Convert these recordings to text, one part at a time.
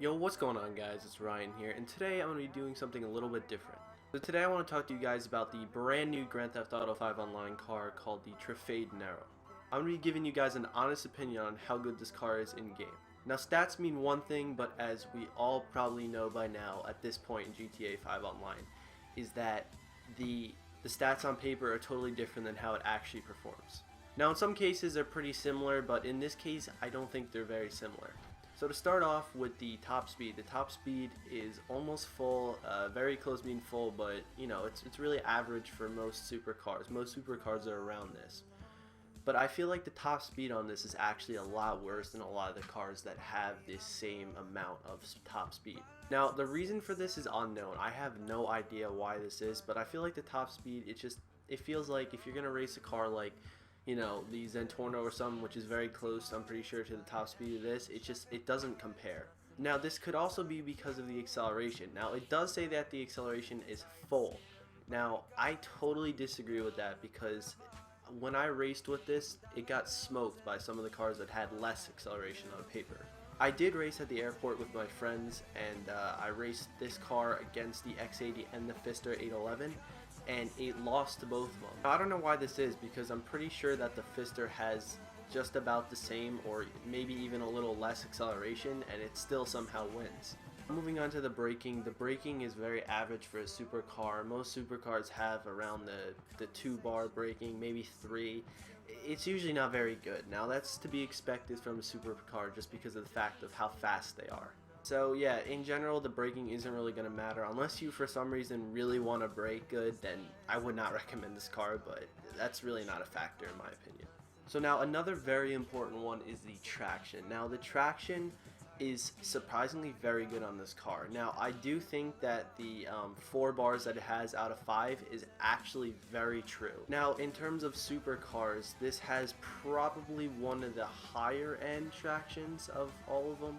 Yo, what's going on guys, it's Ryan here, and today I'm going to be doing something a little bit different. So today I want to talk to you guys about the brand new Grand Theft Auto 5 online car called the TRUFFADE NERO. I'm going to be giving you guys an honest opinion on how good this car is in game. Now stats mean one thing, but as we all probably know by now at this point in GTA 5 online, is that the stats on paper are totally different than how it actually performs. Now in some cases they're pretty similar, but in this case I don't think they're very similar. So to start off with the top speed is almost full, very close being full, but you know, it's really average for most supercars. Most supercars are around this. But I feel like the top speed on this is actually a lot worse than a lot of the cars that have this same amount of top speed. Now the reason for this is unknown. I have no idea why this is, but I feel like the top speed, it feels like if you're gonna race a car like, you know, the Zentorno or something, which is very close, I'm pretty sure, to the top speed of this, it doesn't compare. Now this could also be because of the acceleration. Now it does say that the acceleration is full. Now I totally disagree with that, because when I raced with this, it got smoked by some of the cars that had less acceleration on paper. I did race at the airport with my friends, and I raced this car against the X80 and the Pfister 811, and it lost to both of them. Now, I don't know why this is, because I'm pretty sure that the Pfister has just about the same or maybe even a little less acceleration, and it still somehow wins. Moving on to the braking is very average for a supercar. Most supercars have around the 2-bar braking, maybe 3. It's usually not very good. Now that's to be expected from a supercar just because of the fact of how fast they are. So yeah, in general the braking isn't really going to matter unless you for some reason really want to brake good. Then I would not recommend this car, but that's really not a factor in my opinion. So now another very important one is the traction. Now the traction is surprisingly very good on this car. Now I do think that the 4 bars that it has out of 5 is actually very true. Now in terms of supercars, this has probably one of the higher end tractions of all of them,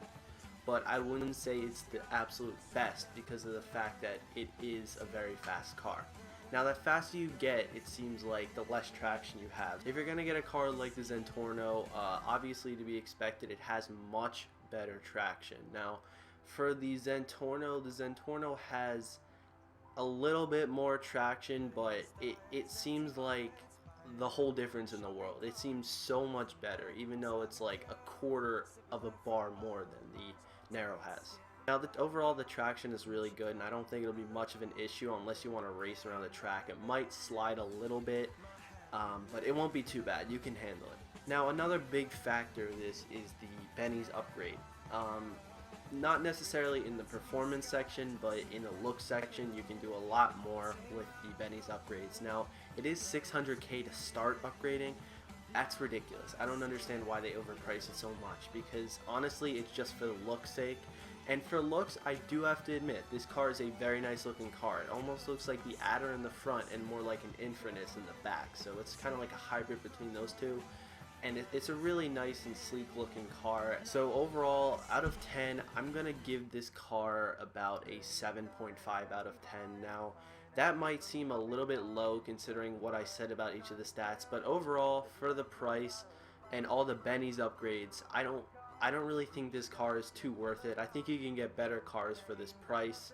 but I wouldn't say it's the absolute best because of the fact that it is a very fast car. Now the faster you get, it seems like the less traction you have. If you're gonna get a car like the Zentorno, obviously to be expected, it has much better traction. Now for the Zentorno has a little bit more traction, but it seems like the whole difference in the world. It seems so much better, even though it's like a quarter of a bar more than the Nero has. Now overall the traction is really good, and I don't think it'll be much of an issue unless you want to race around the track. It might slide a little bit, but it won't be too bad. You can handle it. Now another big factor of this is the Benny's upgrade. Not necessarily in the performance section, but in the look section you can do a lot more with the Benny's upgrades. Now it is 600k to start upgrading. That's ridiculous. I don't understand why they overprice it so much, because honestly it's just for the look's sake. And for looks, I do have to admit, this car is a very nice looking car. It almost looks like the Adder in the front and more like an Infernus in the back, so it's kind of like a hybrid between those two. And it's a really nice and sleek looking car. So overall, out of 10, I'm gonna give this car about a 7.5 out of 10. Now that might seem a little bit low considering what I said about each of the stats, but overall for the price and all the Benny's upgrades, I don't really think this car is too worth it. I think you can get better cars for this price.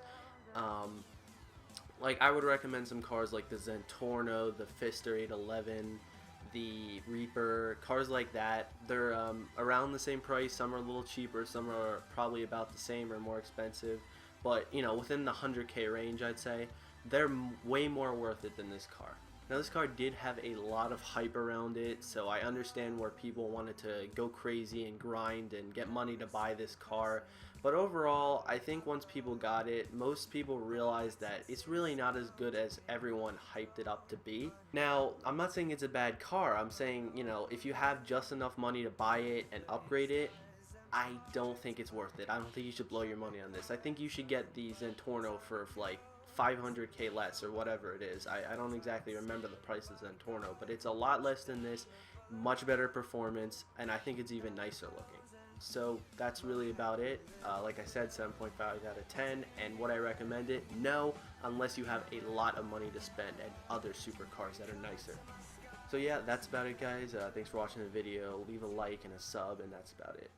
Like I would recommend some cars like the Zentorno, the Pfister 811, the Reaper, cars like that. They're around the same price. Some are a little cheaper, some are probably about the same or more expensive, but you know, within the 100k range I'd say. They're way more worth it than this car. Now this car did have a lot of hype around it, so I understand where people wanted to go crazy and grind and get money to buy this car, but overall I think once people got it, most people realized that it's really not as good as everyone hyped it up to be. Now I'm not saying it's a bad car. I'm saying, you know, if you have just enough money to buy it and upgrade it, I don't think it's worth it. I don't think you should blow your money on this. I think you should get the Zentorno for like 500k less or whatever it is. I don't exactly remember the price of Zentorno, but it's a lot less than this, much better performance, and I think it's even nicer looking. So that's really about it. Like I said, 7.5 out of 10, and would I recommend it? No, unless you have a lot of money to spend and other supercars that are nicer. So yeah, that's about it guys. Thanks for watching the video. Leave a like and a sub, and that's about it.